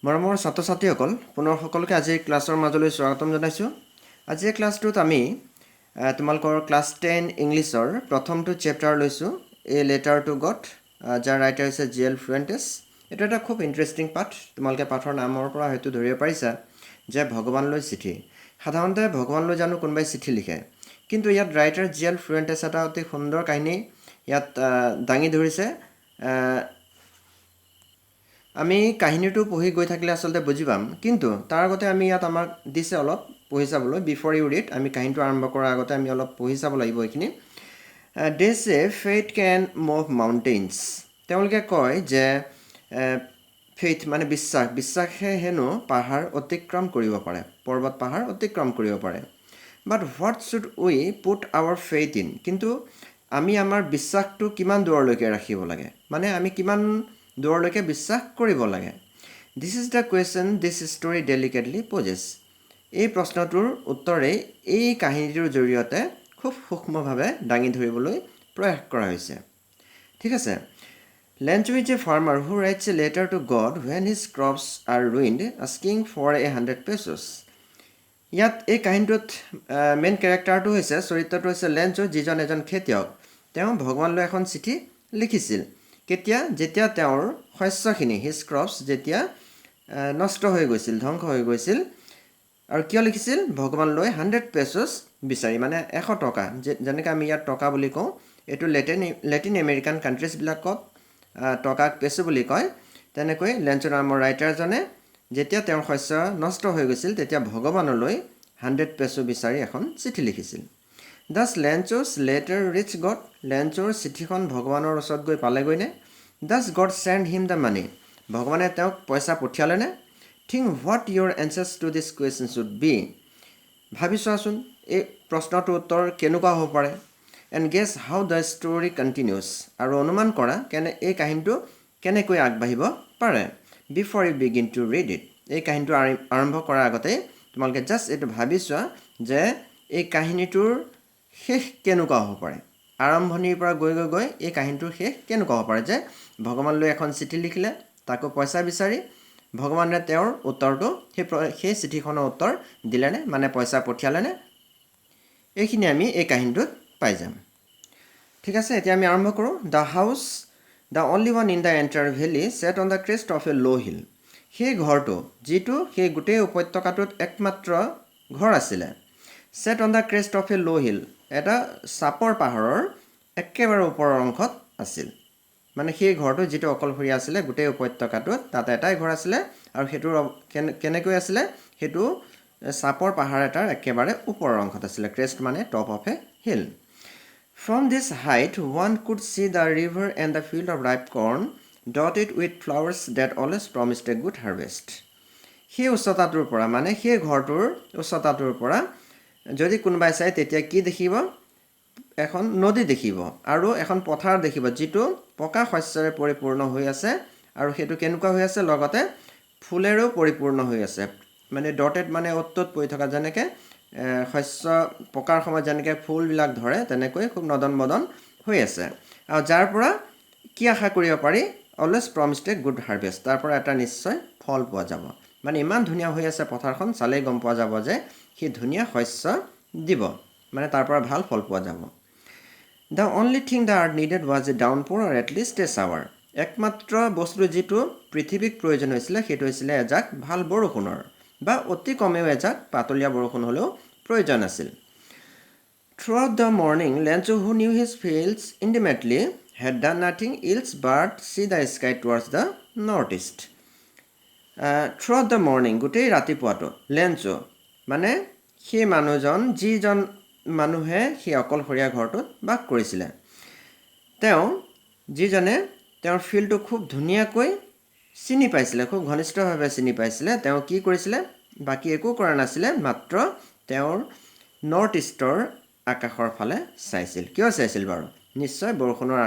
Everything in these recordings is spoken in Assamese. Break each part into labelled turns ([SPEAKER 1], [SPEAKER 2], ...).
[SPEAKER 1] মৰমৰ ছাত্ৰ-ছাত্ৰীসকল পুনৰ সকলোকে আজি ক্লাছৰ মাজলৈ স্বাগতম জনাইছোঁ। আজি এই ক্লাছটোত আমি তোমালোকৰ ক্লাছ 10 ইংলিছৰ প্ৰথমটো চেপ্টাৰ লৈছোঁ, এ লেটাৰ টু গড, যাৰ ৰাইটাৰ হৈছে জিএল ফ্ৰুৱেণ্টেছ। এইটো এটা খুব ইণ্টাৰেষ্টিং পাঠ। তোমালোকে পাঠৰ নামৰ পৰা হয়তো ধৰিব পাৰিছা যে ভগৱানলৈ চিঠি। সাধাৰণতে ভগৱানলৈ জানো কোনোবাই চিঠি লিখে, কিন্তু ইয়াত ৰাইটাৰ জিএল ফ্ৰুৱেণ্টেছ এটা অতি সুন্দৰ কাহিনী ইয়াত দাঙি ধৰিছে। আমি কাহিনীটো পঢ়ি গৈ থাকিলে আচলতে বুজি পাম, কিন্তু তাৰ আগতে আমি ইয়াত আমাক দিছে অলপ পঢ়ি চাবলৈ। বিফৰ ইউ ৰিড, আমি কাহিনীটো আৰম্ভ কৰাৰ আগতে আমি অলপ পঢ়ি চাব লাগিব এইখিনি। দে চে ফেইথ কেন মুভ মাউণ্টেইনছ। তেওঁলোকে কয় যে ফেইথ মানে বিশ্বাসে হেনো পাহাৰ অতিক্ৰম কৰিব পাৰে, পৰ্বত পাহাৰ অতিক্ৰম কৰিব পাৰে। But what should we put our faith in, কিন্তু আমি আমাৰ বিশ্বাসটো কিমান দূৰলৈকে ৰাখিব লাগে, মানে আমি কিমান দূৰলৈকে বিশ্বাস কৰিব লাগে। This is the question this story delicately poses. এই প্ৰশ্নটোৰ উত্তৰেই এই কাহিনীটোৰ জৰিয়তে খুব সূক্ষ্মভাৱে দাঙি ধৰিবলৈ প্ৰয়াস কৰা হৈছে। ঠিক আছে। Lencho is a farmer who writes a letter to God when his crops are ruined asking for 100 pesos। ইয়াত এই কাহিনীটোত মেইন কেৰেক্টাৰটো হৈছে, চৰিত্ৰটো হৈছে লেঞ্চো, যিজন এজন খেতিয়ক। তেওঁ ভগৱানলৈ এখন চিঠি লিখিছিল। কেতিয়া? যেতিয়া তেওঁৰ শস্যখিনি, হিজ ক্ৰপছ, যেতিয়া নষ্ট হৈ গৈছিল, ধ্বংস হৈ গৈছিল। আৰু কিয় লিখিছিল? ভগৱানলৈ 100 pesos বিচাৰি, মানে 100 টকা। যেনেকৈ আমি ইয়াত টকা বুলি কওঁ, এইটো লেটিন আমেৰিকান কাণ্ট্ৰিজবিলাকত টকাক পেচো বুলি কয়। তেনেকৈ লেঞ্চো নামৰ ৰাইটাৰজনে যেতিয়া তেওঁৰ শস্য নষ্ট হৈ গৈছিল, তেতিয়া ভগৱানলৈ 100 peso বিচাৰি এখন চিঠি লিখিছিল। Does Lencho's letter reach God. লেঞ্চোৰ চিঠিখন ভগৱানৰ ওচৰত গৈ পালেগৈনে? Does God send him the money. ভগৱানে তেওঁক পইচা পঠিয়ালেনে? Think what your answers to this question should be. ভাবি চোৱাচোন এই প্ৰশ্নটোৰ উত্তৰ কেনেকুৱা হ'ব পাৰে। And guess how the story continues. আৰু অনুমান কৰা এই কাহিনীটো কেনেকৈ আগবাঢ়িব পাৰে। Before you begin to read it. এই কাহিনীটো আৰম্ভ কৰাৰ আগতেই তোমালোকে জাষ্ট এইটো ভাবি চোৱা যে এই কাহিনীটোৰ শেষ কেনেকুৱা হ'ব পাৰে। আৰম্ভণিৰ পৰা গৈ গৈ গৈ এই কাহিনীটোৰ শেষ কেনেকুৱা হ'ব পাৰে, যে ভগৱানলৈ এখন চিঠি লিখিলে, তাকো পইচা বিচাৰি। ভগৱানে তেওঁৰ উত্তৰটো, সেই চিঠিখনৰ উত্তৰ দিলেনে, মানে পইচা পঠিয়ালেনে, এইখিনি আমি এই কাহিনীটোত পাই যাম। ঠিক আছে, এতিয়া আমি আৰম্ভ কৰোঁ। The house, the only one in the entire valley, set on the crest of a low' hill. সেই ঘৰটো, যিটো সেই গোটেই উপত্যকাটোত একমাত্ৰ ঘৰ আছিলে। Set on the crest of a low' hill, এটা চাপৰ পাহাৰৰ একেবাৰে ওপৰৰ অংশত আছিল। মানে সেই ঘৰটো যিটো অকলশৰীয়া আছিলে গোটেই উপত্যকাটোত, তাত এটাই ঘৰ আছিলে। আৰু সেইটোৰ কেনেকৈ আছিলে? সেইটো চাপৰ পাহাৰ এটাৰ একেবাৰে ওপৰৰ অংশত আছিলে। ক্ৰেষ্ট মানে top of a hill. From this height one could see the river and the field of ripe corn dotted with flowers that always promised a good harvest. সেই উচ্চতাটোৰ পৰা, মানে সেই ঘৰটোৰ উচ্চতাটোৰ পৰা যদি কোনোবাই চায়, তেতিয়া কি দেখিব? এখন নদী দেখিব আৰু এখন পথাৰ দেখিব, যিটো পকা শস্যৰে পৰিপূৰ্ণ হৈ আছে। আৰু সেইটো কেনেকুৱা হৈ আছে? লগতে ফুলেৰেও পৰিপূৰ্ণ হৈ আছে। মানে ডটেড মানে অ'ত পৰি থকা, যেনেকৈ শস্য পকাৰ সময়ত যেনেকৈ ফুলবিলাক ধৰে, তেনেকৈ খুব নদন বদন হৈ আছে। আৰু যাৰ পৰা কি আশা কৰিব পাৰি? Always promised a good harvest. তাৰ পৰা এটা নিশ্চয় ফল পোৱা যাব। মানে ইমান ধুনীয়া হৈ আছে পথাৰখন, চালেই গম পোৱা যাব যে সি ধুনীয়া শস্য দিব, মানে তাৰ পৰা ভাল ফল পোৱা যাব। The only thing the earth needed was a downpour or at least a shower. একমাত্ৰ বস্তু যিটো পৃথিৱীক প্ৰয়োজন হৈছিলে, সেইটো হৈছিলে এজাক ভাল বৰষুণৰ, বা অতি কমেও এজাক পাতলীয়া বৰষুণ হ'লেও প্ৰয়োজন আছিল। Throughout the morning Lencho who knew his fields intimately had done nothing else but see the sky towards the north east. Throughout the morning, গোটেই ৰাতিপুৱাটো, লেঞ্চো মানে সেই মানুহজন, যিজন মানুহে সেই অকলশৰীয়া ঘৰটোত বাস কৰিছিলে, তেওঁ যিজনে তেওঁৰ ফিল্ডটো খুব ধুনীয়াকৈ চিনি পাইছিলে, খুব ঘনিষ্ঠভাৱে চিনি পাইছিলে। তেওঁ কি কৰিছিলে? বাকী একো কৰা নাছিলে, মাত্ৰ তেওঁৰ নৰ্থ ইষ্টৰ আকাশৰ ফালে চাইছিল। কিয় চাইছিল বাৰু? নিশ্চয় বৰষুণৰ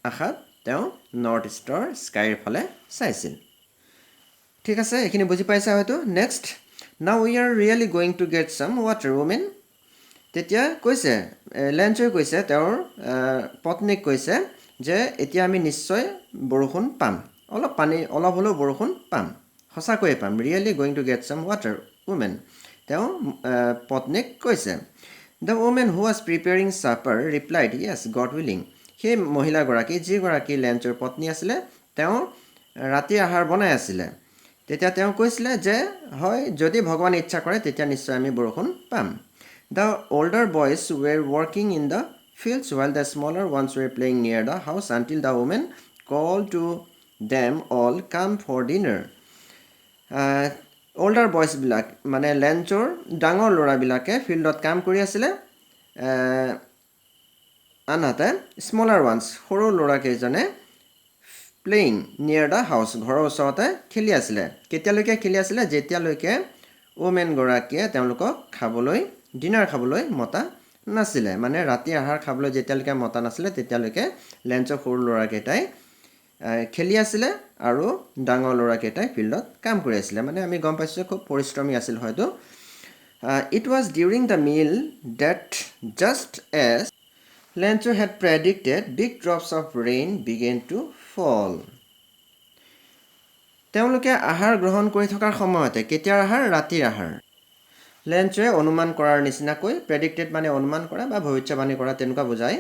[SPEAKER 1] আশাত তেওঁ নৰ্থ ইষ্টৰ স্কাইৰ ফালে চাইছিল। ঠিক আছে, এইখিনি বুজি পাইছা হয়তো। Next, now we are really going to get some water women. তেতিয়া কৈছে, লেঞ্চোৱে কৈছে, তেওঁৰ পত্নীক কৈছে যে এতিয়া আমি নিশ্চয় বৰষুণ পাম, অলপ হ'লেও বৰষুণ পাম। সঁচাকৈয়ে পাম really going to get some water woman তেওঁ পত্নীক কৈছে the woman who was preparing supper replied yes God willing সেই মহিলাগৰাকী যিগৰাকী লেঞ্চৰ পত্নী আছিলে তেওঁ ৰাতি আহাৰ বনাই আছিলে তেতিয়া তেওঁ কৈছিলে যে হয় যদি ভগৱানে ইচ্ছা কৰে তেতিয়া নিশ্চয় আমি বৰষুণ পাম the older boys were working in the fields while the smaller ones were playing near the house until the woman called to them all come for dinner. Older boys বিলাক মানে লেঞ্চৰ ডাঙৰ ল'ৰাবিলাকে ফিল্ডত কাম কৰি আছিলে আনহাতে স্মলাৰ ওৱান্স সৰু ল'ৰাকেইজনে প্লেইং নিয়াৰ দ্য হাউচ ঘৰৰ ওচৰতে খেলি আছিলে কেতিয়ালৈকে খেলি আছিলে যেতিয়ালৈকে ওমেনগৰাকীয়ে তেওঁলোকক খাবলৈ ডিনাৰ খাবলৈ মতা নাছিলে মানে ৰাতি আহাৰ খাবলৈ যেতিয়ালৈকে মতা নাছিলে তেতিয়ালৈকে লেঞ্চৰ সৰু ল'ৰাকেইটাই খেলি আছিলে আৰু ডাঙৰ ল'ৰাকেইটাই ফিল্ডত কাম কৰি আছিলে মানে আমি গম পাইছোঁ খুব পৰিশ্ৰমী আছিল হয়তো it was during the meal that just as Lencho had predicted big drops of rain began to fall তেওঁলোকে আহাৰ গ্ৰহণ কৰি থকাৰ সময়তে কেতিয়াৰ আহাৰ ৰাতিৰ আহাৰ লেঞ্চৰে অনুমান কৰাৰ নিচিনাকৈ প্ৰেডিক্টেড মানে অনুমান কৰা বা ভৱিষ্যবাণী কৰা তেনেকুৱা বুজায়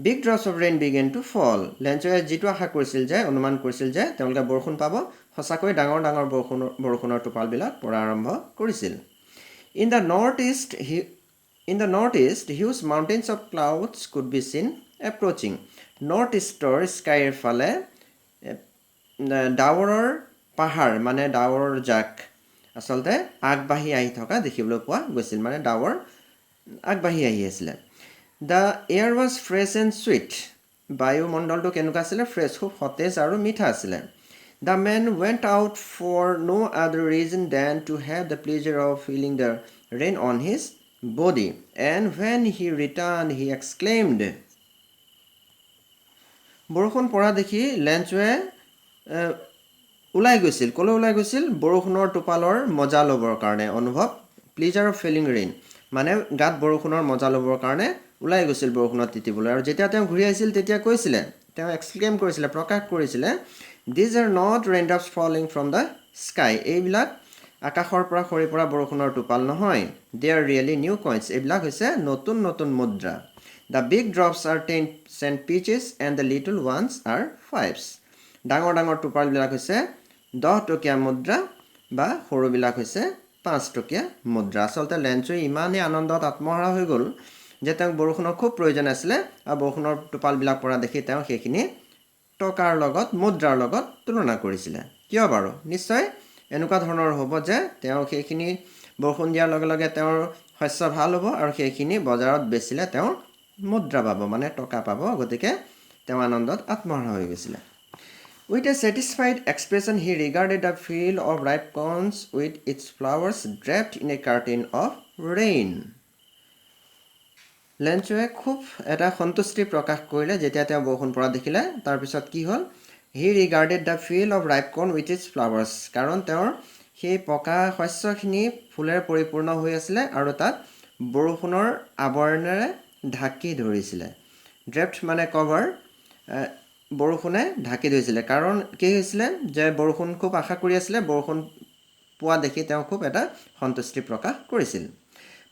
[SPEAKER 1] big drops of rain began to fall লেঞ্চৰে যিটো আশা কৰিছিল যে অনুমান কৰিছিল যে তেওঁলোকে বৰষুণ পাব সঁচাকৈ ডাঙৰ ডাঙৰ বৰষুণৰ টোপালবিলাক পৰা আৰম্ভ কৰিছিল in the north east huge mountains of clouds could be চিন এপ্ৰ'চিং নৰ্থ ইষ্টৰ স্কাইৰ ফালে ডাৱৰৰ পাহাৰ মানে ডাৱৰৰ জাক আচলতে আগবাঢ়ি আহি থকা দেখিবলৈ পোৱা গৈছিল মানে ডাৱৰ আগবাঢ়ি আহি আছিলে the air was fresh and sweet বায়ুমণ্ডলটো কেনেকুৱা আছিলে ফ্ৰেছ খুব সতেজ আৰু মিঠা আছিলে the man went out for no' other reason than to have the pleasure of feeling the rain on his body and when he return he exclaimed বৰষুণ পৰা দেখি লেঞ্চৱে ওলাই গৈছিল ক'লৈ ওলাই গৈছিল বৰষুণৰ টোপালৰ মজা ল'বৰ কাৰণে অনুভৱ প্লেজাৰ অফ ফিলিং ৰেইন মানে গাত বৰষুণৰ মজা ল'বৰ কাৰণে ওলাই গৈছিল বৰষুণত তিতিবলৈ আৰু যেতিয়া তেওঁ ঘূৰি আহিছিল তেতিয়া কৈছিলে তেওঁ এক্সক্লেইম কৰিছিলে প্ৰকাশ কৰিছিলে these are not raindrops falling from the sky এইবিলাক আকাশৰ পৰা সৰি পৰা বৰষুণৰ টোপাল নহয় they are really new coins এইবিলাক হৈছে নতুন নতুন মুদ্ৰা the big drops are 10 cent pieces and the little ones are 5s ডাঙৰ ডাঙৰ টোপালবিলাক হৈছে 10 টকীয়া মুদ্ৰা বা সৰুবিলাক হৈছে 5 টকীয়া মুদ্ৰা আচলতে লেঞ্চই ইমানেই আনন্দত আত্মহাৰা হৈ গ'ল যে তেওঁক বৰষুণৰ খুব প্ৰয়োজন আছিলে আৰু বৰষুণৰ টোপালবিলাক পৰা দেখি তেওঁ সেইখিনি টকাৰ লগত মুদ্ৰাৰ লগত তুলনা কৰিছিলে কিয় বাৰু নিশ্চয় এনেকুৱা ধৰণৰ হ'ব যে তেওঁ সেইখিনি বৰষুণ দিয়াৰ লগে লগে তেওঁৰ শস্য ভাল হ'ব আৰু সেইখিনি বজাৰত বেচিলে তেওঁ মুদ্ৰা পাব মানে টকা পাব গতিকে তেওঁ আনন্দত আত্মহাৰা হৈ গৈছিলে With a satisfied expression, he regarded the field of ripe corns with its flowers draped in a curtain of rain. লেঞ্চৱে খুব এটা সন্তুষ্টি প্ৰকাশ কৰিলে যেতিয়া তেওঁ বৰষুণ পৰা দেখিলে তাৰপিছত কি হ'ল he regarded the field of ripe corn with its flowers কাৰণ তেওঁৰ সেই পকা শস্যখিনি ফুলেৰে পৰিপূৰ্ণ হৈ আছিলে আৰু তাত বৰষুণৰ আৱৰণেৰে ঢাকি ধৰিছিলে ড্ৰেপ্ট মানে কভাৰ বৰষুণে ঢাকি ধৰিছিলে কাৰণ কি হৈছিলে যে বৰষুণ খুব আশা কৰি আছিলে বৰষুণ পোৱা দেখি তেওঁ খুব এটা সন্তুষ্টি প্ৰকাশ কৰিছিল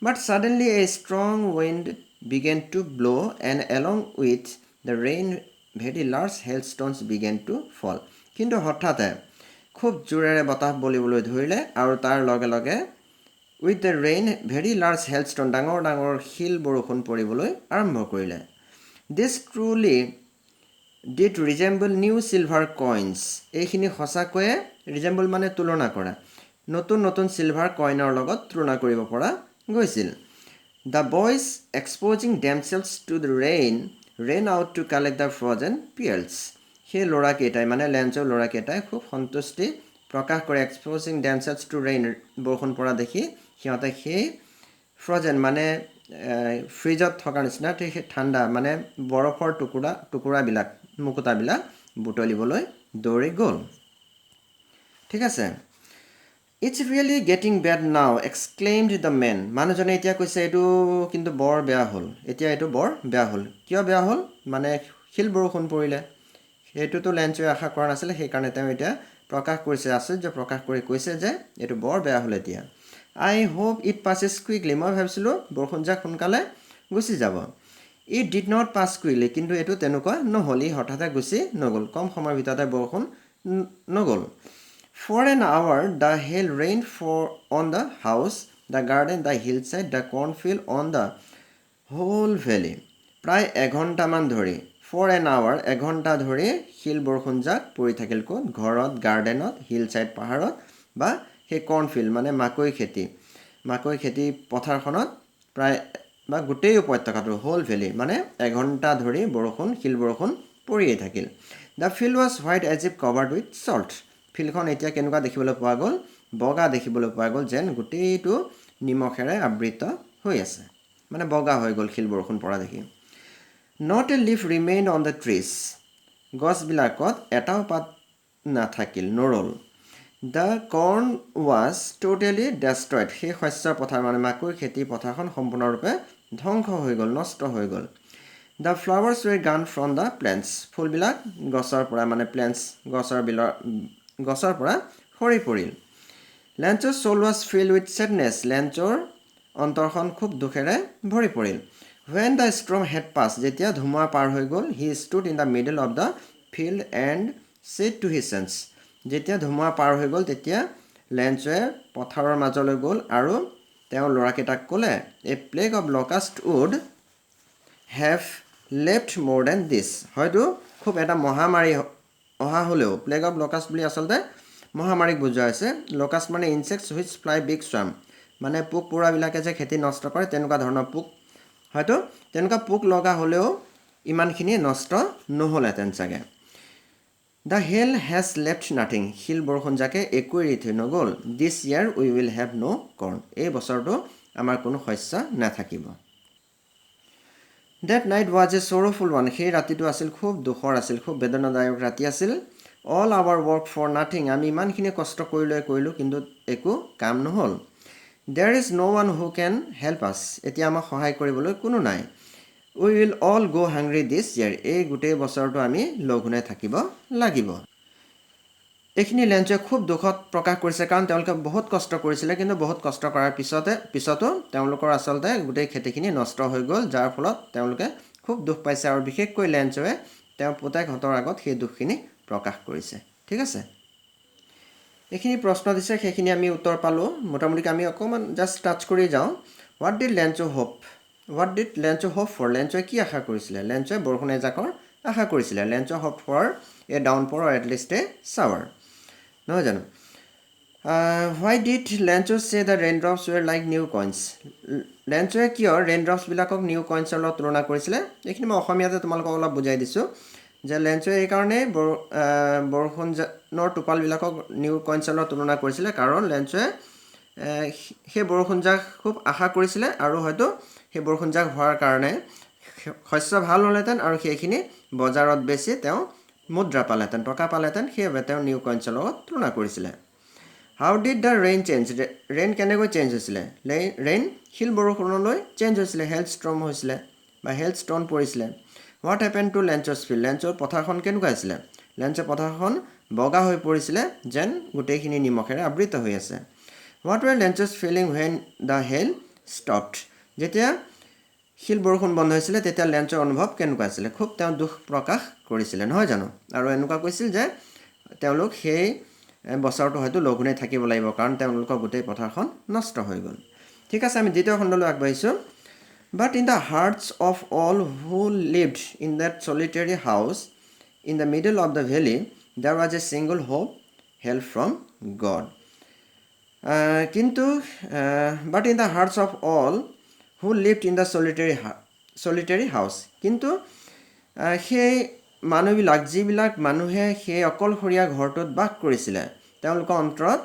[SPEAKER 1] but suddenly a strong wind began to blow' and along with the rain very large hailstones began to fall কিন্তু হঠাতে খুব জোৰেৰে বতাহ বলিবলৈ ধৰিলে আৰু তাৰ লগে লগে with the rain very large hailstone ডাঙৰ ডাঙৰ শিল বৰষুণ পৰিবলৈ আৰম্ভ কৰিলে this truly did resemble new silver coins এইখিনি সঁচাকৈয়ে ৰিজেম্বল মানে তুলনা কৰা নতুন নতুন চিলভাৰ কইনৰ লগত তুলনা কৰিব পৰা গৈছিল the boys exposing themselves to the rain out to collect the frozen pearls সেই ল'ৰাকেইটাই মানে লেঞ্চৰ ল'ৰাকেইটাই খুব সন্তুষ্টি প্ৰকাশ কৰে এক্সপ'জিং ডেমছেলছ টু ৰেইন বৰষুণ পৰা দেখি সিহঁতে সেই ফ্ৰজেন মানে ফ্ৰিজত থকাৰ নিচিনা সেই ঠাণ্ডা মানে বৰফৰ টুকুৰাবিলাক মুকুতাবিলাক বুটলিবলৈ দৌৰি গ'ল ঠিক আছে it's really getting bad now exclaimed the man মানুহজনে এতিয়া কৈছে এইটো কিন্তু বৰ বেয়া হ'ল এতিয়া এইটো বৰ বেয়া হ'ল কিয় বেয়া হ'ল মানে শিল বৰষুণ পৰিলে সেইটোতো লেঞ্চে আশা কৰা নাছিলে সেইকাৰণে তেওঁ এতিয়া প্ৰকাশ কৰিছে আশ্চৰ্য প্ৰকাশ কৰি কৈছে যে এইটো বৰ বেয়া হ'ল এতিয়া আই হোপ ইট passes কুইকলি মই ভাবিছিলোঁ বৰষুণজাক সোনকালে গুচি যাব it did not pass quickly কিন্তু এইটো তেনেকুৱা নহ'ল ই হঠাতে গুচি নগ'ল কম সময়ৰ ভিতৰতে বৰষুণ নগ'ল For an hour the hail rained on the house, the garden, the hillside, the cornfield, on the whole valley. প্ৰায় এঘণ্টামান ধৰি for an hour এঘণ্টা ধৰি শিল বৰষুণজাক পৰি থাকিল ক'ত ঘৰত গাৰ্ডেনত হিল ছাইড পাহাৰত বা সেই কৰ্ণফিল্ড মানে মাকৈ খেতি পথাৰখনত প্ৰায় বা গোটেই উপত্যকাটো হোল ভেলি মানে এঘণ্টা ধৰি শিল বৰষুণ পৰিয়ে থাকিল the field was white as if covered with salt ফিল্ডখন এতিয়া কেনেকুৱা দেখিবলৈ পোৱা গ'ল বগা দেখিবলৈ পোৱা গ'ল যেন গোটেইটো নিমখেৰে আবৃত হৈ আছে মানে বগা হৈ গ'ল শিল বৰষুণ পৰা দেখি Not a leaf remained on the trees. গছবিলাকত এটাও পাত নাথাকিল নৰল The corn was totally destroyed. সেই শস্যৰ পথাৰ মানে মাকৈ খেতি পথাৰখন সম্পূৰ্ণৰূপে ধ্বংস হৈ গ'ল নষ্ট হৈ গ'ল The flowers were gone from the plants. ফুলবিলাক গছৰ পৰা মানে plants গছৰ পৰা সৰি পৰিল Lancho's soul was filled with sadness. লেঞ্চৰ অন্তৰখন খুব দুখেৰে ভৰি পৰিল When the storm had passed, যেতিয়া ধুমুহা পাৰ হৈ গ'ল, he stood in the middle of the field and said to his sons. যেতিয়া ধুমুহা পাৰ হৈ গ'ল, তেতিয়া লেঞ্চে পথাৰৰ মাজলৈ গ'ল আৰু তেওঁ ল'ৰাকেইটাক ক'লে, A plague of locust would have left more than this. হয়তো খুব এটা মহামাৰী অহা হ'লেও plague of locust বুলি আচলতে মহামাৰীক বুজোৱা হৈছে locust মানে insects which fly big swarm মানে পোক পৰুৱাবিলাকে যে খেতি নষ্ট কৰে তেনেকুৱা ধৰণৰ পোক হয়তো তেনেকুৱা পোক লগা হ'লেও ইমানখিনি নষ্ট নহ'লহেঁতেন চাগে The hail has left nothing. শিল বৰষুণজাকে একো এৰি থৈ নগ'ল This year we will have no corn. এই বছৰটো আমাৰ কোনো শস্য নাথাকিব That night was a sorrowful one. সেই ৰাতিটো আছিল খুব দুখৰ আছিল খুব বেদনাদায়ক ৰাতি আছিল All our work for nothing. আমি ইমানখিনি কষ্ট কৰিলোঁ কিন্তু একো কাম নহ'ল There is no one who can help us. এতিয়া আমাক সহায় কৰিবলৈ কোনো নাই We will all go hungry this year. এই গোটেই বছৰটো আমি লঘোণে থাকিব লাগিব এইখিনি লেঞ্চে খুব দুখত প্ৰকাশ কৰিছে কাৰণ তেওঁলোকে বহুত কষ্ট কৰিছিলে কিন্তু বহুত কষ্ট কৰাৰ পিছতো তেওঁলোকৰ আচলতে গোটেই খেতিখিনি নষ্ট হৈ গ'ল যাৰ ফলত তেওঁলোকে খুব দুখ পাইছে আৰু বিশেষকৈ লেঞ্চে তেওঁৰ পুতেকহঁতৰ আগত সেই দুখখিনি প্ৰকাশ কৰিছে ঠিক আছে এইখিনি প্ৰশ্ন দিছে সেইখিনি আমি উত্তৰ পালোঁ মোটামুটি আমি অকণমান জাষ্ট টাচ কৰি যাওঁ What did Lancho hope for? লেঞ্চে কি আশা কৰিছিলে লেঞ্চে বৰষুণ এজাকৰ আশা কৰিছিলে লেঞ্চে hope for a downpour or at least a shower নহয় জানো Why did Lancho say the raindrops were like new coins? লেঞ্চে কিয় raindropsবিলাকক new coinsৰ লগত তুলনা কৰিছিলে এইখিনি মই অসমীয়াতে তোমালোকক অলপ বুজাই দিছোঁ যে লেঞ্চে এইকাৰণে বৰষুণৰ টোপালবিলাকক নিউ কইন্সৰ লগত তুলনা কৰিছিলে কাৰণ লেঞ্চে সেই বৰষুণজাক খুব আশা কৰিছিলে আৰু হয়তো সেই বৰষুণজাক হোৱাৰ কাৰণে শস্য ভাল হ'লহেঁতেন আৰু সেইখিনি বজাৰত বেছি তেওঁ মুদ্ৰা পালেহেঁতেন টকা পালেহেঁতেন সেইবাবে তেওঁ নিউ কইন্সৰ লগত তুলনা কৰিছিলে How did the rain change? Rain কেনেকৈ চেঞ্জ হৈছিলে rain শিল বৰষুণলৈ চেঞ্জ হৈছিলে hailstorm হৈছিলে বা hailstone পৰিছিলে What happened to Lancho's field? লেঞ্চৰ পথাৰখন কেনেকুৱা আছিলে লেঞ্চৰ পথাৰখন বগা হৈ পৰিছিলে যেন গোটেইখিনি নিমখেৰে আবৃত হৈ আছে What were Lancho's feeling when the hail stopped? যেতিয়া শিল বৰষুণ বন্ধ হৈছিলে তেতিয়া লেঞ্চৰ অনুভৱ কেনেকুৱা আছিলে খুব তেওঁ দুখ প্ৰকাশ কৰিছিলে নহয় জানো আৰু এনেকুৱা কৈছিল যে তেওঁলোক সেই বছৰটো হয়তো লঘোণে থাকিব লাগিব কাৰণ তেওঁলোকৰ গোটেই পথাৰখন নষ্ট হৈ গ'ল ঠিক আছে আমি দ্বিতীয় খণ্ডলৈ আগবাঢ়িছোঁ But in the hearts of all who lived in that solitary house in the middle of the valley, there was a single hope, help from God. But in the hearts of all who lived in the solitary house, কিন্তু সেই মানুহবিলাক যিবিলাক মানুহে সেই অকলশৰীয়া ঘৰটোত বাস কৰিছিলে তেওঁলোকৰ অন্তৰত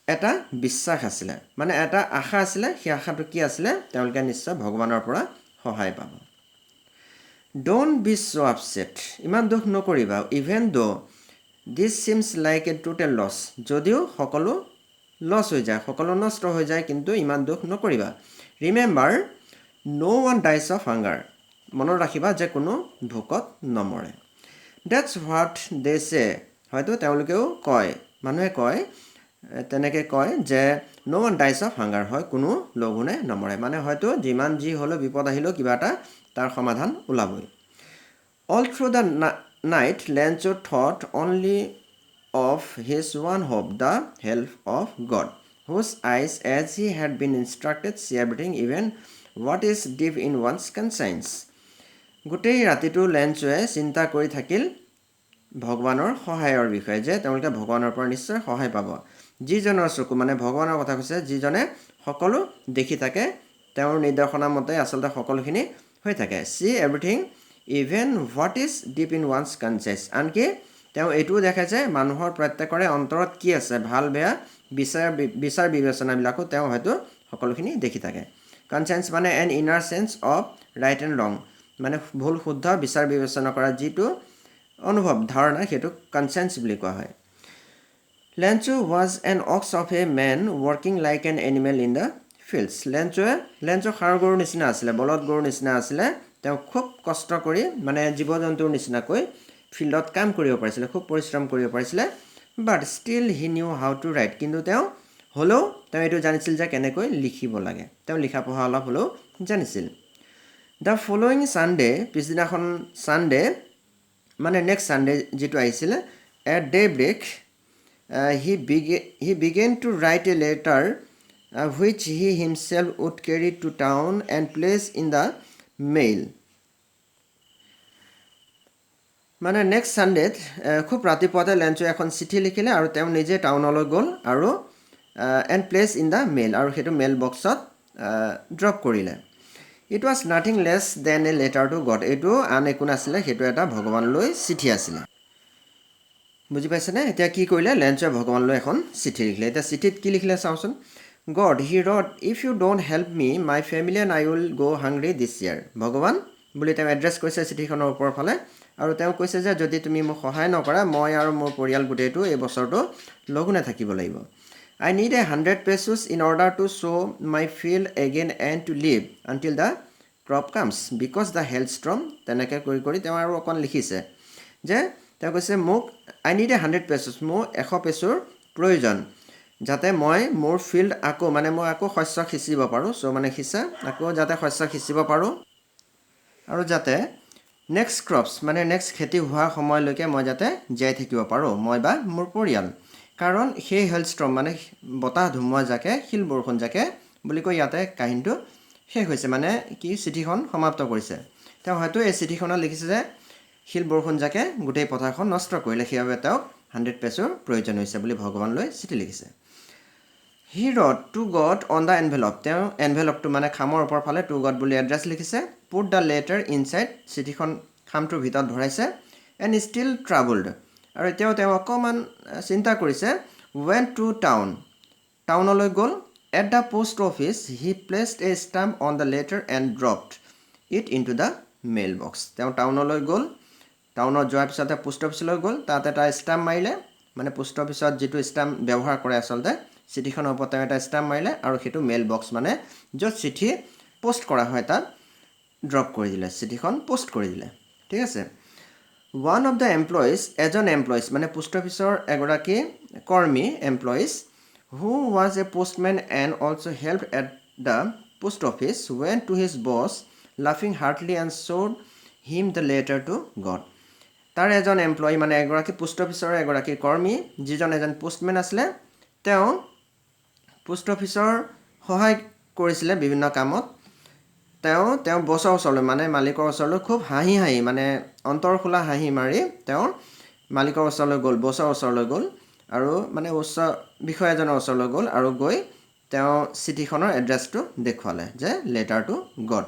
[SPEAKER 1] এটা বিশ্বাস আছিলে মানে এটা আশা আছিলে সেই আশাটো কি আছিলে তেওঁলোকে নিশ্চয় ভগৱানৰ পৰা সহায় পাব Don't be so upset ইমান দুখ নকৰিবা even though this seems like a total loss যদিও সকলো লছ হৈ যায় সকলো নষ্ট হৈ যায় কিন্তু ইমান দুখ নকৰিবা Remember no one dies of hunger মনত ৰাখিবা যে কোনো ভোকত নমৰে That's what they say হয়তো তেওঁলোকেও কয় মানুহে কয় তেনেকৈ কয় যে নো ওৱান ডাইজ অফ হাংগাৰ হয় কোনো লঘোণে নমৰে মানে হয়তো যিমান যি হ'লেও বিপদ আহিলেও কিবা এটা তাৰ সমাধান ওলাবই All through the night, Lancho thought only of his one hope, the help of God, whose eyes, as he had been instructed, see everything, even what is deep in one's conscience. গোটেই ৰাতিটো লেঞ্চোৱে চিন্তা কৰি থাকিল ভগৱানৰ সহায়ৰ বিষয়ে যে তেওঁলোকে ভগৱানৰ পৰা নিশ্চয় সহায় পাব যিজনৰ চকু মানে ভগৱানৰ কথা কৈছে যিজনে সকলো দেখি থাকে তেওঁৰ নিৰ্দেশনা মতে আচলতে সকলোখিনি হৈ থাকে see everything even what is deep in one's conscience আনকি তেওঁ এইটোও দেখে যে মানুহৰ প্ৰত্যেকৰে অন্তৰত কি আছে ভাল বেয়া বিচাৰ বিবেচনাবিলাকো তেওঁ হয়তো সকলোখিনি দেখি থাকে conscience মানে an inner sense of right and wrong মানে ভুল শুদ্ধ বিচাৰ বিবেচনা কৰা যিটো অনুভৱ ধাৰণা সেইটো conscience বুলি কোৱা হয় Lancho was an ox of a man working like an animal in the fields Lancho ষাঁড় গৰুৰ নিচিনা আছিলে বলদ গৰুৰ নিচিনা আছিলে তেওঁ খুব কষ্ট কৰি মানে জীৱ জন্তুৰ নিচিনাকৈ ফিল্ডত কাম কৰিব পাৰিছিলে খুব পৰিশ্ৰম কৰিব পাৰিছিলে but still he knew how to write কিন্তু তেওঁ হ'লেও তেওঁ এইটো জানিছিল যে কেনেকৈ লিখিব লাগে তেওঁ লিখা পঢ়া অলপ হ'লেও জানিছিল দ্য ফলোয়িং ছানডে পিছদিনাখন ছানডে মানে নেক্সট ছানডে যিটো আহিছিলে at daybreak he began to write a letter which he himself would carry to town and place in the mail মানে নেক্সট ছানডেত খুব ৰাতিপুৱাতে লেঞ্চোৱে এখন চিঠি লিখিলে আৰু তেওঁ নিজে টাউনলৈ গ'ল আৰু and place in the mail আৰু সেইটো মেইল বক্সত ড্ৰপ কৰিলে it was nothing less than a letter to God এইটো আন একো নাছিলে সেইটো এটা ভগৱানলৈ চিঠি আছিলে বুজি পাইছেনে এতিয়া কি কৰিলে লেঞ্চোৱে ভগৱানলৈ এখন চিঠি লিখিলে এতিয়া চিঠিত কি লিখিলে চাওঁচোন God he wrote if you don't help me my family and I will go' hungry দিছ ইয়াৰ ভগৱান বুলি তেওঁ এড্ৰেছ কৰিছে চিঠিখনৰ ওপৰৰ ফালে আৰু তেওঁ কৈছে যে যদি তুমি মোক সহায় নকৰা মই আৰু মোৰ পৰিয়াল গোটেইটো এই বছৰটো লঘোণে থাকিব লাগিব I need a 100 pesos in order to sow' my field again and to live until the crop comes because the hailstorm তেনেকৈ কৰি কৰি তেওঁ আৰু অকণ লিখিছে যে তেওঁ কৈছে মোক আই নিড এ 100 pesos মোক 100 পেচোৰ প্ৰয়োজন যাতে মই মোৰ ফিল্ড আকৌ মানে মই আকৌ শস্য সিঁচিব পাৰোঁ চ' মানে সিঁচা আকৌ যাতে শস্য সিঁচিব পাৰোঁ আৰু যাতে নেক্সট ক্ৰপছ মানে নেক্সট খেতি হোৱাৰ সময়লৈকে মই যাতে জীয়াই থাকিব পাৰোঁ মই বা মোৰ পৰিয়াল কাৰণ সেই হেল্থ ষ্ট্ৰম মানে বতাহ ধুমুহা জাকে শিল বৰষুণ জাকে বুলি কৈ ইয়াতে কাহিনীটো শেষ হৈছে মানে কি চিঠিখন সমাপ্ত কৰিছে তেওঁ হয়তো এই চিঠিখনত লিখিছে যে শিল বৰষুণ জাকে গোটেই পথাৰখন নষ্ট কৰিলে সেইবাবে তেওঁক 100 পেচোৰ প্ৰয়োজন হৈছে বুলি ভগৱানলৈ চিঠি লিখিছে he wrote to God on the envelope তেওঁ এনভেলপটো মানে খামৰ ওপৰ ফালে টু গড বুলি এড্ৰেছ লিখিছে পুট দ্য লেটাৰ ইনচাইড চিঠিখন খামটোৰ ভিতৰত ভৰাইছে এণ্ড ষ্টিল ট্ৰাবল্ড আৰু এতিয়াও তেওঁ অকণমান চিন্তা কৰিছে ৱেন টু টাউনলৈ গ'ল at the post office he placed a stamp on the letter and dropped it into the mailbox তেওঁ টাউনলৈ গ'ল টাউনত যোৱাৰ পিছতে পোষ্ট অফিচলৈ গ'ল তাত এটা ষ্টাম্প মাৰিলে মানে পোষ্ট অফিচত যিটো ষ্টাম্প ব্যৱহাৰ কৰে আচলতে চিঠিখনৰ ওপৰত তেওঁ এটা ষ্টাম্প মাৰিলে আৰু সেইটো মেইল বক্স মানে য'ত চিঠি পোষ্ট কৰা হয় তাত ড্ৰপ কৰি দিলে চিঠিখন পোষ্ট কৰি দিলে ঠিক আছে ওৱান অফ দ্য এমপ্লয়িজ এজন এমপ্লয়িজ মানে পোষ্ট অফিচৰ এগৰাকী কৰ্মী employees who was a postman and also' help at the post office when to his boss লাফিং heartily and showed him the letter to God তাৰ এজন এমপ্লয়ী মানে এগৰাকী পোষ্ট অফিচৰ এগৰাকী কৰ্মী যিজন এজন পোষ্টমেন আছিলে তেওঁ পোষ্ট অফিচৰ সহায় কৰিছিলে বিভিন্ন কামত তেওঁ বছৰ ওচৰলৈ মানে মালিকৰ ওচৰলৈ খুব হাঁহি মানে অন্তৰ খোলা হাঁহি মাৰি তেওঁ মালিকৰ ওচৰলৈ গ'ল বছৰ ওচৰলৈ গ'ল আৰু মানে উচ্চ বিষয়া এজনৰ ওচৰলৈ গ'ল আৰু গৈ তেওঁ চিঠিখনৰ এড্ৰেছটো দেখুৱালে যে letter to God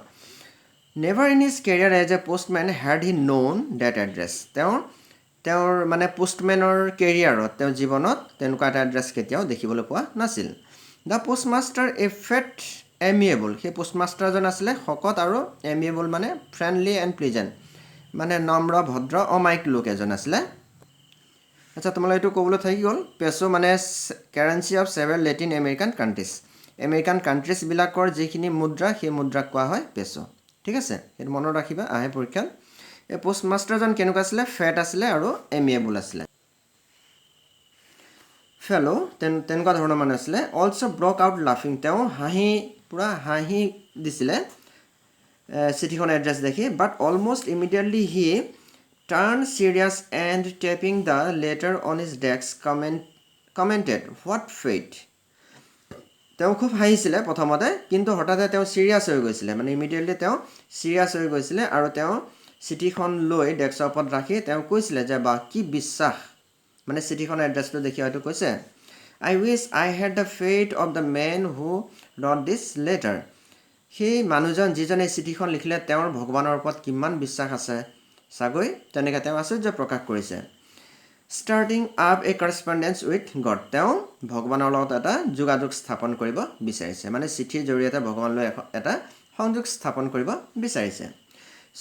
[SPEAKER 1] never in his career as a postman had he known that address তেওঁৰ মানে পোষ্টমেনৰ কেৰিয়াৰত তেওঁৰ জীৱনত তেনেকুৱা এটা এড্ৰেছ কেতিয়াও দেখিবলৈ পোৱা নাছিল the postmaster a fat amiable সেই পোষ্টমাষ্টাৰজন আছিলে শকত আৰু এমিয়েবল মানে ফ্ৰেণ্ডলি এণ্ড প্লিজেণ্ট মানে নম্ৰ ভদ্ৰ অমায়িক লোক এজন আছিলে আচ্ছা তোমালোকে এইটো ক'বলৈ থাকি গ'ল পেছো মানে currency of several Latin American কাণ্ট্ৰিজবিলাকৰ যিখিনি মুদ্ৰা সেই মুদ্ৰাক কোৱা হয় পেছো ঠিক আছে সেইটো মনত ৰাখিবা আহে পৰীক্ষাত এই পোষ্টমাষ্টাৰজন কেনেকুৱা আছিলে ফেট আছিলে আৰু এমিয়েবল আছিলে ফেলো তেনেকুৱা ধৰণৰ মানুহ আছিলে অলছ' ব্ৰক আউট লাফিং তেওঁ পূৰা হাঁহি দিছিলে চিঠিখন এড্ৰেছ দেখি but almost immediately he turn serious and tapping the letter on his desk commented what faith তেওঁ খুব হাঁহিছিলে প্ৰথমতে কিন্তু হঠাতে তেওঁ ছিৰিয়াছ হৈ গৈছিলে মানে ইমিডিয়েটলি তেওঁ ছিৰিয়াছ হৈ গৈছিলে আৰু তেওঁ চিঠিখন লৈ ডেস্কৰ ওপৰত ৰাখি তেওঁ কৈছিলে যে বা কি বিশ্বাস মানে চিঠিখনৰ এড্ৰেছটো দেখি হয়তো কৈছে I wish I had the faith of the man who wrote this letter সেই মানুহজন যিজনে চিঠিখন লিখিলে তেওঁৰ ভগৱানৰ ওপৰত কিমান বিশ্বাস আছে চাগৈ তেনেকৈ তেওঁ আশ্চৰ্য প্ৰকাশ কৰিছে starting up a correspondence with God তেওঁ ভগৱানৰ লগত এটা যোগাযোগ স্থাপন কৰিব বিচাৰিছে মানে চিঠিৰ জৰিয়তে ভগৱানলৈ এটা সংযোগ স্থাপন কৰিব বিচাৰিছে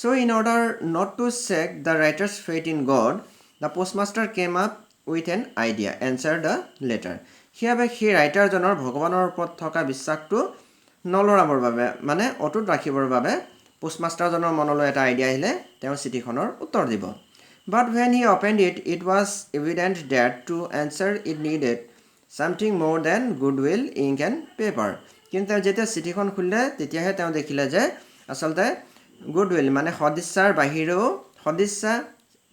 [SPEAKER 1] so' in order not to check the writer's faith in God the postmaster came up with an idea answer the letter সেইবাবে সেই ৰাইটাৰজনৰ ভগৱানৰ ওপৰত থকা বিশ্বাসটো নলৰাবৰ বাবে মানে অটুট ৰাখিবৰ বাবে পোষ্টমাষ্টাৰজনৰ মনলৈ এটা আইডিয়া আহিলে তেওঁ চিঠিখনৰ উত্তৰ দিব বাট when he opened it, it was evident that to answer it needed something more than goodwill, ink and paper. কিন্তু যেতিয়া চিঠিখন খুলিলে তেতিয়াহে তেওঁ দেখিলে যে আচলতে গুডউইল মানে সদিচ্ছাৰ বাহিৰেও সদিচ্ছা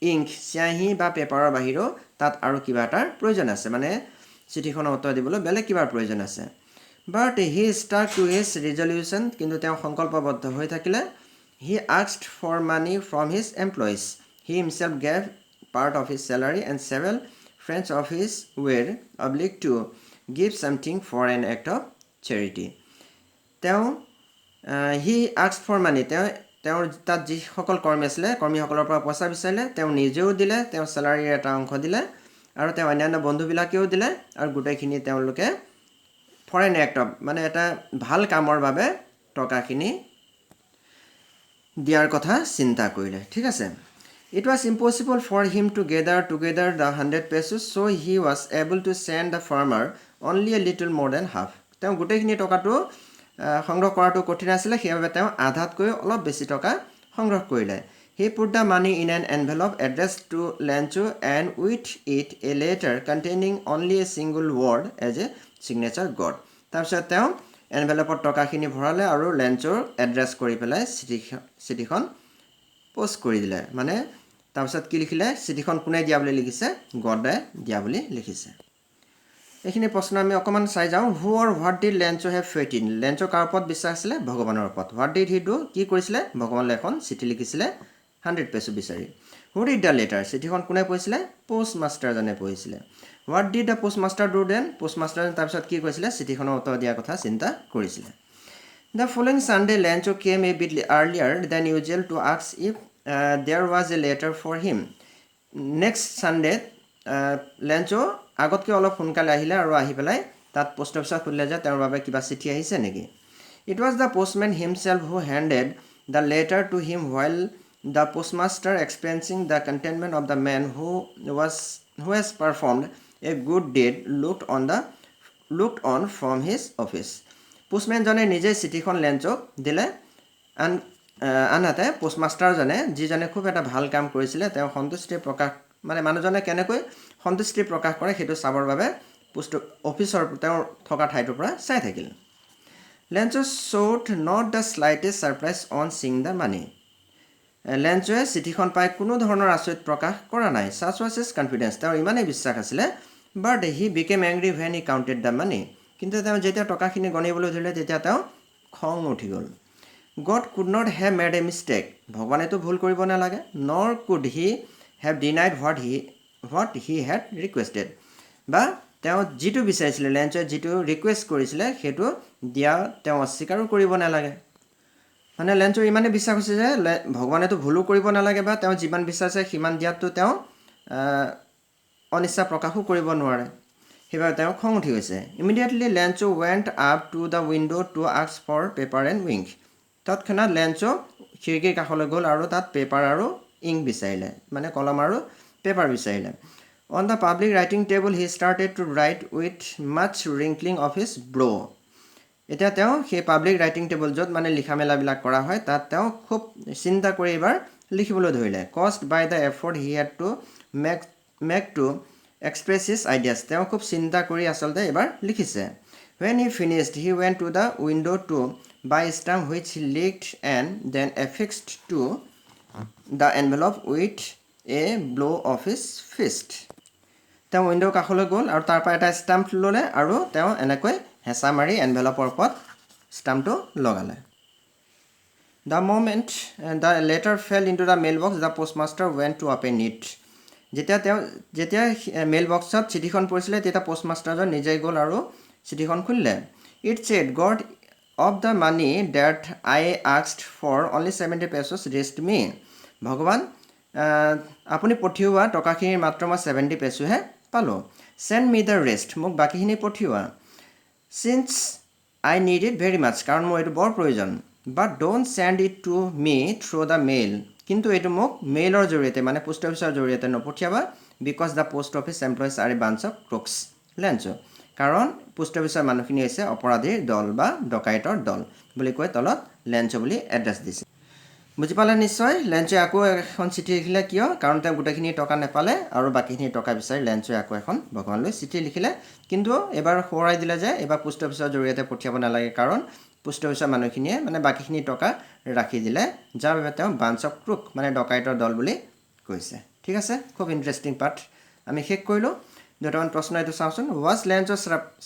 [SPEAKER 1] ইংক চিয়াহী বা পেপাৰৰ বাহিৰেও তাত আৰু কিবা এটাৰ প্ৰয়োজন আছে মানে চিঠিখনৰ উত্তৰ দিবলৈ বেলেগ কিবাৰ প্ৰয়োজন আছে but he stuck to his resolution কিন্তু তেওঁ সংকল্পবদ্ধ হৈ থাকিলে he asked for money from his employees He himself gave part of his salary and several friends of his were obliged to give something for an act of charity. He asked for money. তেওঁৰ তাত যিসকল কৰ্মী আছিলে কৰ্মীসকলৰ পৰা পইচা বিচাৰিলে তেওঁ নিজেও দিলে তেওঁ চেলাৰীৰ এটা অংশ দিলে আৰু তেওঁ অন্যান্য বন্ধুবিলাকেও দিলে আৰু গোটেইখিনি তেওঁলোকে ফৰ এন এক্ট অফ মানে এটা ভাল কামৰ বাবে টকাখিনি দিয়াৰ কথা চিন্তা কৰিলে ঠিক আছে It was impossible for him to gather together the 100 pesos, so he was able to send the farmer only a little more than half. তেওঁ গোটেইখিনি টকাটো সংগ্ৰহ কৰাটো কঠিন আছিলে সেইবাবে তেওঁ আধাতকৈ অলপ বেছি টকা সংগ্ৰহ কৰিলে He put the money in an envelope addressed to Lancho and with it a letter containing only a single word as a signature God. তাৰপিছত তেওঁ এনভেলপত টকাখিনি ভৰালে আৰু লেঞ্চৰ এড্ৰেছ কৰি পেলাই চিঠিখন পোষ্ট কৰি দিলে মানে তাৰপিছত কি লিখিলে চিঠিখন কোনে দিয়া বুলি লিখিছে গডে দিয়া বুলি লিখিছে এইখিনি প্ৰশ্ন আমি অকমান চাই যাওঁ who or what did Lencho have faith in Lencho কাৰ ওপৰত বিশ্বাস আছিলে ভগৱানৰ ওপৰত হোৱাট ডিড হি ডু কি কৰিছিলে ভগৱানলৈ এখন চিঠি লিখিছিলে 100 পেছো বিচাৰি হু ডিড দ্য লেটাৰ চিঠিখন কোনে পঢ়িছিলে পোষ্ট মাষ্টাৰজনে পঢ়িছিলে what did the postmaster do then post মাষ্টাৰজনে তাৰপিছত কি কৈছিলে চিঠিখনৰ উত্তৰ দিয়াৰ কথা চিন্তা কৰিছিলে The following Sunday, Lancho came a bit earlier than usual to ask if there was a letter for him. Next Sunday, Lancho আগতকৈ অলপ সোনকালে আহিলে আৰু আহি পেলাই তাত পোষ্ট অফিচত খুলিলে যে তেওঁৰ বাবে কিবা চিঠি আহিছে নেকি It was the postman himself who handed the letter to him while the postmaster experiencing the contentment of the man who has performed a good deed looked on from his office. পোষ্টমেনজনে নিজে চিঠিখন লেঞ্চক দিলে আনহাতে পোষ্টমাষ্টাৰজনে যিজনে খুব এটা ভাল কাম কৰিছিলে তেওঁ সন্তুষ্টি প্ৰকাশ মানে মানুহজনে কেনেকৈ সন্তুষ্টি প্ৰকাশ কৰে সেইটো চাবৰ বাবে পোষ্ট অফিচৰ তেওঁ থকা ঠাইটোৰ পৰা চাই থাকিল Lencho showed not the slightest surprise on seeing the money লেঞ্চোৱে চিঠিখন পাই কোনো ধৰণৰ আচৰিত প্ৰকাশ কৰা নাই such was his confidence তেওঁৰ ইমানেই বিশ্বাস আছিলে but he became angry when he counted the money কিন্তু তেওঁ যেতিয়া টকাখিনি গণিবলৈ ধৰিলে তেতিয়া তেওঁ খং উঠি গ'ল God could not have made a mistake ভগৱানেতো ভুল কৰিব নালাগে nor could he have denied what he had requested বা তেওঁ যিটো বিচাৰিছিলে লেঞ্চোৱে যিটো ৰিকুৱেষ্ট কৰিছিলে সেইটো দিয়া তেওঁ অস্বীকাৰো কৰিব নালাগে মানে লেঞ্চোৰ ইমানে বিশ্বাস হৈছে যে ভগৱানেতো ভুলো কৰিব নালাগে বা তেওঁ যিমান বিচাৰিছে সিমান দিয়াটো তেওঁ অনিচ্ছা প্ৰকাশো কৰিব নোৱাৰে সেইবাবে তেওঁ খং উঠি গৈছে immediately Lencho went up to the window to ask for paper and ink তৎক্ষণাত লেঞ্চো খিৰিকীৰ কাষলৈ গ'ল আৰু তাত পেপাৰ আৰু ইংক বিচাৰিলে মানে কলম আৰু পেপাৰ বিচাৰিলে on the public writing table he started to write with much wrinkling of his brow এতিয়া তেওঁ সেই পাব্লিক ৰাইটিং টেবল য'ত মানে লিখা মেলাবিলাক কৰা হয় তাত তেওঁ খুব চিন্তা কৰি এবাৰ লিখিবলৈ ধৰিলে কষ্ট by the effort he had to make to express his ideas. তেওঁ খুব চিন্তা কৰি আচলতে এবাৰ লিখিছে. When he finished, he went to the window to buy a stamp which he licked and then affixed to the envelope with a blow of his fist. তেওঁ উইন্ডোৰ কাষলৈ গ'ল আৰু তাৰ পৰা এটা ষ্টাম্প ল'লে আৰু তেওঁ এনেকৈ হেঁচা মাৰি এনভেলপৰ ওপৰত ষ্টাম্পটো লগালে. The moment the letter fell into the mailbox, the postmaster went to open it. যেতিয়া মেইল বক্সত চিঠিখন পৰিছিলে তেতিয়া পোষ্টমাষ্টাৰজন নিজেই গ'ল আৰু চিঠিখন খুলিলে. It said, God of the money that I asked for, only 70 pesos reached me. ভগৱান, আপুনি পঠিওৱা টকাখিনিৰ মাত্ৰ মই 70 পেছোহে পালোঁ. Send me the rest. মোক বাকীখিনি পঠিওৱা. Since I need it very much. কাৰণ মোৰ এইটো বৰ প্ৰয়োজন. But don't send it to me through the mail. কিন্তু এইটো মোক মেইলৰ জৰিয়তে মানে পোষ্ট অফিচৰ জৰিয়তে নপঠিয়াবা. Because the post office employees are a bunch of crooks. Lencho. কাৰণ পোষ্ট অফিচৰ মানুহখিনি হৈছে অপৰাধীৰ দল বা ডকাইতৰ দল বুলি কৈ তলত লেঞ্চো বুলি এড্ৰেছ দিছে. বুজি পালে নিশ্চয়? লেঞ্চোৱে আকৌ এখন চিঠি লিখিলে কিয়? কাৰণ তেওঁ গোটেইখিনি টকা নেপালে আৰু বাকীখিনি টকা বিচাৰি লেঞ্চোৱে আকৌ এখন ভগৱানলৈ চিঠি লিখিলে. কিন্তু এবাৰ সোঁৱৰাই দিলে যে এবাৰ পোষ্ট অফিচৰ জৰিয়তে পঠিয়াব নালাগে, কাৰণ পোষ্ট অফিচৰ মানুহখিনিয়ে মানে বাকীখিনি টকা ৰাখি দিলে, যাৰ বাবে তেওঁ বাঞ্চ অফ ক্ৰুক মানে ডকাইতৰ দল বুলি কৈছে. ঠিক আছে, খুব ইণ্টাৰেষ্টিং পাৰ্ট আমি শেষ কৰিলোঁ. দুটামান প্ৰশ্ন এইটো চাওঁচোন. Was Lencho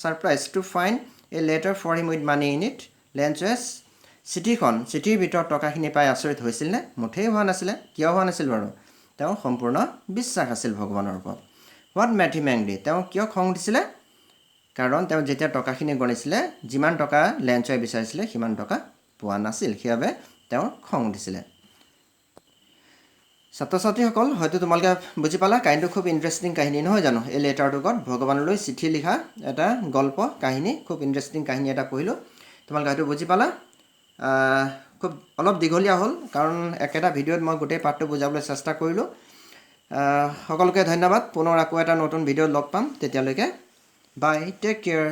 [SPEAKER 1] surprised to find a letter for him with money in it? লেঞ্চোৱে চিঠিৰ ভিতৰত টকাখিনি পাই আচৰিত হৈছিল নে? মুঠেই হোৱা নাছিলে. কিয় হোৱা নাছিল বাৰু? তেওঁৰ সম্পূৰ্ণ বিশ্বাস আছিল ভগৱানৰ ওপৰত. What made him angry? তেওঁ কিয় খং উঠিছিলে? কাৰণ তেওঁ যেতিয়া টকাখিনি গণিছিলে যিমান টকা লেঞ্চোৱে বিচাৰিছিলে সিমান টকা পোৱা নাছিল, সেইবাবে তেওঁৰ খং উঠিছিলে. ছাত্ৰ ছাত্ৰীসকল, হয়তো তোমালোকে বুজি পালা কাহিনীটো খুব ইণ্টাৰেষ্টিং কাহিনী নহয় জানো? এই লেটাৰটো গত ভগৱানলৈ চিঠি লিখা এটা গল্প কাহিনী, খুব ইণ্টাৰেষ্টিং কাহিনী এটা পঢ়িলোঁ. তোমালোকে হয়তো বুজি পালা. খুব অলপ দীঘলীয়া হ'ল কাৰণ একেটা ভিডিঅ'ত মই গোটেই পাঠটো বুজাবলৈ চেষ্টা কৰিলোঁ. সকলোকে ধন্যবাদ. পুনৰ আকৌ এটা নতুন ভিডিঅ'ত লগ পাম. তেতিয়ালৈকে বাই, টেক কেয়াৰ.